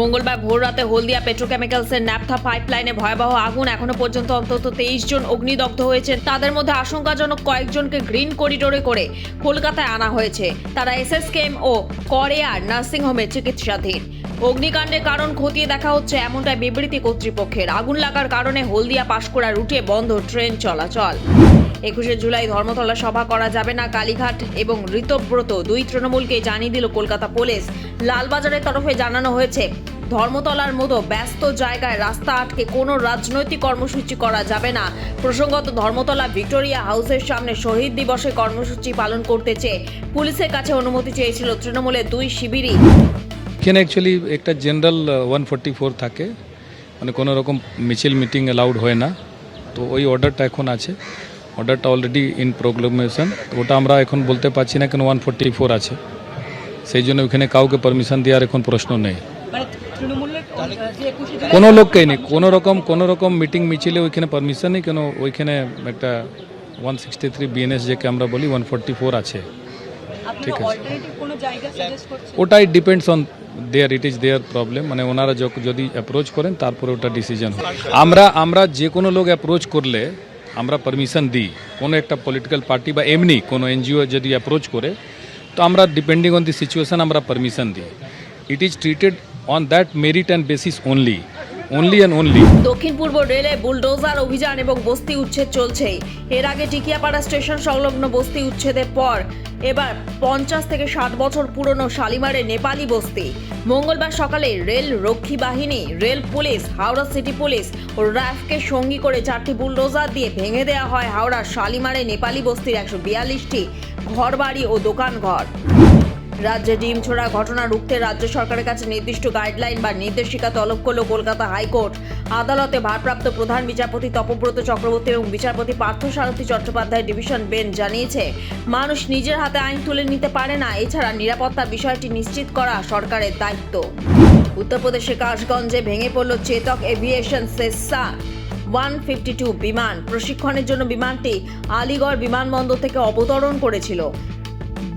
মঙ্গলবার ভোররাতে হলদিয়া পেট্রোকেমিক্যালসের ন্যাপথা পাইপলাইনে ভয়াবহ আগুন। এখনো পর্যন্ত অন্তত 23 জন অগ্নিদগ্ধ হয়েছেন। তাদের মধ্যে আশঙ্কাজনক কয়েকজনকে গ্রিন করিডোরে করে কলকাতায় আনা হয়েছে। তারা এসএসকেএম ও করেয়ার নার্সিংহোমে চিকিৎসাধীন। অগ্নিকাণ্ডের কারণ খতিয়ে দেখা হচ্ছে, এমনটাই বিবৃতি কর্তৃপক্ষের। আগুন লাগার কারণে হলদিয়া পাঁশকুড়া রুটে বন্ধ ট্রেন চলাচল। 21শে জুলাই ধর্মতলা সভা করা যাবে না, কালীঘাট এবং ঋতব্রত দুই তৃণমূলকে জানিয়ে দিল কলকাতা পুলিশ। লালবাজারের তরফে জানানো হয়েছে, ধর্মতলার মতো ব্যস্ত জায়গায় রাস্তা আটকে কোনো রাজনৈতিক কর্মসূচি করা যাবে না। প্রসঙ্গত, ধর্মতলা ভিক্টোরিয়া হাউসের সামনে শহীদ দিবসে কর্মসূচি পালন করতে চেয়ে পুলিশের কাছে অনুমতি চেয়েছিল তৃণমূলের দুই শিবিরই। এখানে অ্যাকচুয়ালি একটা জেনারেল 144 থাকে, মানে কোনো রকম মিছিল মিটিং অ্যালাউড হয় না। তো ওই অর্ডারটা এখন আছে, অর্ডারটা অলরেডি ইন প্রোক্লেমেশন। তো ওটা আমরা এখন বলতে পারছি না, কেন 144 আছে, সেই জন্য ওইখানে কাউকে পারমিশন দেওয়ার এখন প্রশ্ন নেই। কোনো লোককেই নেই, কোনো রকম মিটিং মিছিলে ওইখানে পারমিশন নেই, কেন ওইখানে একটা 163 বিএনএস যেকে আমরা বলি 144 আছে। ঠিক আছে, ওটাই depends on it is there problem, মানে ওনারা যদি অ্যাপ্রোচ করেন তারপরে ওটা ডিসিশন হয়। আমরা যে কোনো লোক অ্যাপ্রোচ করলে আমরা পারমিশন দিই। কোনো একটা পলিটিক্যাল পার্টি বা এমনি কোনো এনজিও যদি অ্যাপ্রোচ করে, তো আমরা ডিপেন্ডিং অন দি সিচুয়েশন আমরা পারমিশন দিই। It is treated on that merit and basis only and only. দক্ষিণ পূর্ব রেলে বুলডোজার অভিযান এবং বস্তি উচ্ছেদ চলছেই। এর আগে টিকিয়াপাড়া স্টেশন সংলগ্ন বস্তি উচ্ছেদের পর এবার 50 থেকে 60 বছর পুরনো শালিমারে নেপালি বস্তি। মঙ্গলবার সকালে রেল রক্ষী বাহিনী, rail police, Howrah city police ও র্যাফকে সঙ্গী করে 4টি বুলডোজার দিয়ে ভেঙে দেওয়া হয় হাওড়ার শালিমারে নেপালি বস্তির 142টি ঘরবাড়ি ও দোকানঘর। রাজ্যে ডিম ছোড়া ঘটনা রুখতে রাজ্য সরকারের কাছে নির্দিষ্ট গাইডলাইন বা নির্দেশিকা তলব করল কলকাতা হাইকোর্ট। আদালতে ভারপ্রাপ্ত প্রধান বিচারপতি তপব্রত চক্রবর্তী এবং বিচারপতি পার্থসারথী চট্টোপাধ্যায় ডিভিশন বেঞ্চ জানিয়েছে, মানুষ নিজের হাতে আইন তুলে নিতে পারে না। এছাড়া নিরাপত্তার বিষয়টি নিশ্চিত করা সরকারের দায়িত্ব। উত্তরপ্রদেশের কাশগঞ্জে ভেঙে পড়ল চেতক এভিয়েশন সেসা 152 বিমান। প্রশিক্ষণের জন্য বিমানটি আলিগড় বিমানবন্দর থেকে অবতরণ করেছিল।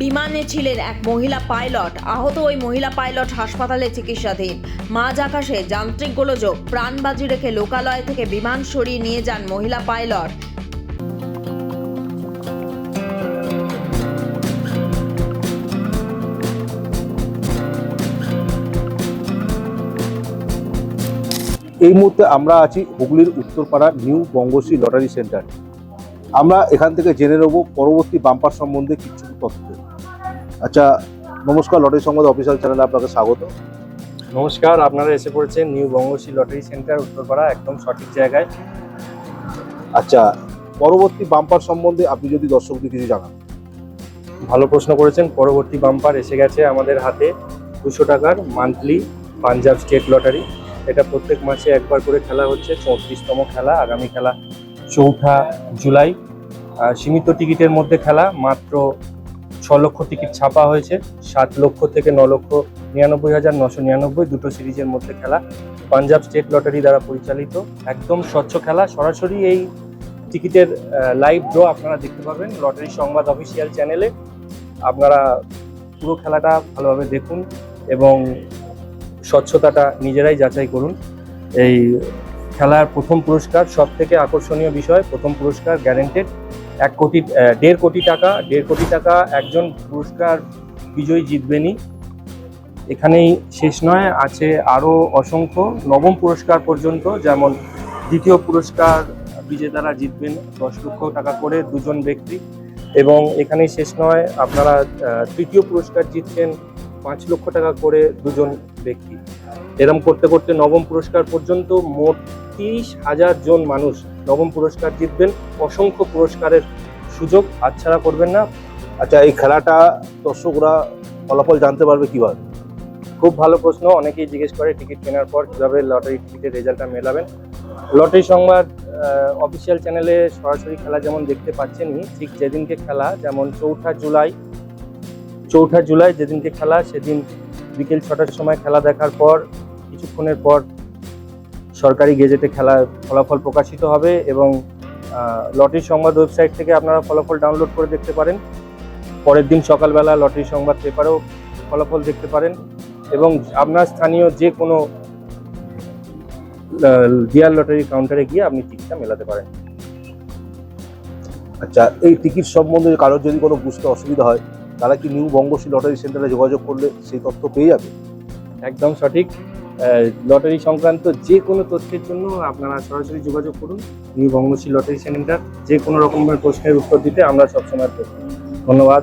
বিমানে ছিলেন এক মহিলা পাইলট। আহত ওই মহিলা পাইলট হাসপাতালে চিকিৎসাধীন। মাঝ আকাশে যান্ত্রিক গোলযোগ, প্রাণবাজি রেখে লোকালয় থেকে বিমান সরিয়ে নিয়ে যান মহিলা পাইলট। এই মুহূর্তে আমরা আছি হুগলির Uttarpara new Bangashree lottery centre. আমরা এখান থেকে জেনে নেব পরবর্তী বাম্পার সম্বন্ধে কিছু তথ্য। আচ্ছা, নমস্কার, লটারি সংবাদ অফিসিয়াল চ্যানেলে আপনাকে স্বাগত। নমস্কার, আপনারা এসে পড়েছেন new Bangashree lottery centre Uttarpara, একদম সঠিক জায়গায়। আচ্ছা, পরবর্তী বাম্পার সম্বন্ধে আপনি যদি দর্শকদের কিছু জানান। ভালো প্রশ্ন করেছেন। পরবর্তী বাম্পার এসে গেছে আমাদের হাতে 200 টাকার মান্থলি পাঞ্জাব স্টেট লটারি। এটা প্রত্যেক মাসে একবার করে খেলা হচ্ছে, 34তম খেলা। আগামী খেলা 4 জুলাই। সীমিত টিকিটের মধ্যে খেলা, মাত্র 6 লক্ষ টিকিট ছাপা হয়েছে। 7 লক্ষ থেকে 9,99,999 দুটো সিরিজের মধ্যে খেলা। পাঞ্জাব স্টেট লটারি দ্বারা পরিচালিত, একদম স্বচ্ছ খেলা। সরাসরি এই টিকিটের লাইভ ড্র আপনারা দেখতে পাবেন লটারি সংবাদ অফিসিয়াল চ্যানেলে। আপনারা পুরো খেলাটা ভালোভাবে দেখুন এবং স্বচ্ছতাটা নিজেরাই যাচাই করুন। এই খেলার প্রথম পুরস্কার সব থেকে আকর্ষণীয় বিষয়, প্রথম পুরস্কার গ্যারেন্টেড 1.5 কোটি টাকা। 1.5 কোটি টাকা একজন পুরস্কার বিজয়ী জিতবেনই। এখানেই শেষ নয়, আছে আরও অসংখ্য নবম পুরস্কার পর্যন্ত। যেমন দ্বিতীয় পুরস্কার বিজেতারা জিতবেন 10 লক্ষ টাকা করে 2জন ব্যক্তি, এবং এখানেই শেষ নয়, আপনারা তৃতীয় পুরস্কার জিতছেন 5 লক্ষ টাকা করে 2জন ব্যক্তি। এরম করতে করতে নবম পুরস্কার পর্যন্ত মোট 30,000 জন মানুষ নবম পুরস্কার জিতবেন। অসংখ্য পুরস্কারের সুযোগ হাতছাড়া করবেন না। আচ্ছা, এই খেলাটা দর্শকরা ফলাফল জানতে পারবে কিভাবে? খুব ভালো প্রশ্ন। অনেকেই জিজ্ঞেস করে টিকিট কেনার পর কীভাবে লটারি টিকিটের রেজাল্টটা মেলাবেন। লটারি সংবাদ অফিসিয়াল চ্যানেলে সরাসরি খেলা যেমন দেখতে পাচ্ছেনই, ঠিক যেদিনকে খেলা, যেমন 4 জুলাই যেদিনকে খেলা, সেদিন বিকেল 6টার সময় খেলা দেখার পর কিছুক্ষণের পর সরকারি গেজেটে খেলার ফলাফল প্রকাশিত হবে এবং লটারি সংবাদ ওয়েবসাইট থেকে আপনারা ফলাফল ডাউনলোড করে দেখতে পারেন। পরের দিন সকালবেলা লটারি সংবাদ পেপারেও ফলাফল দেখতে পারেন। এবং আপনার স্থানীয় যে কোনো ডিয়ার লটারি কাউন্টারে গিয়ে আপনি টিকিটটা মেলাতে পারেন। আচ্ছা, এই টিকিট সম্বন্ধে কারোর যদি কোনো বুঝতে অসুবিধা হয়, তারা কি নিউ বঙ্গশ্রী লটারি সেন্টারে যোগাযোগ করলে সেই তথ্য পেয়ে যাবে? একদম সঠিক। লটারি সংক্রান্ত যে কোনো তথ্যের জন্য আপনারা সরাসরি যোগাযোগ করুন নিউ বঙ্গশ্রী লটারি সেন্টার। যে কোনো রকমের প্রশ্নের উত্তর দিতে আমরা সবসময় প্রস্তুত। ধন্যবাদ।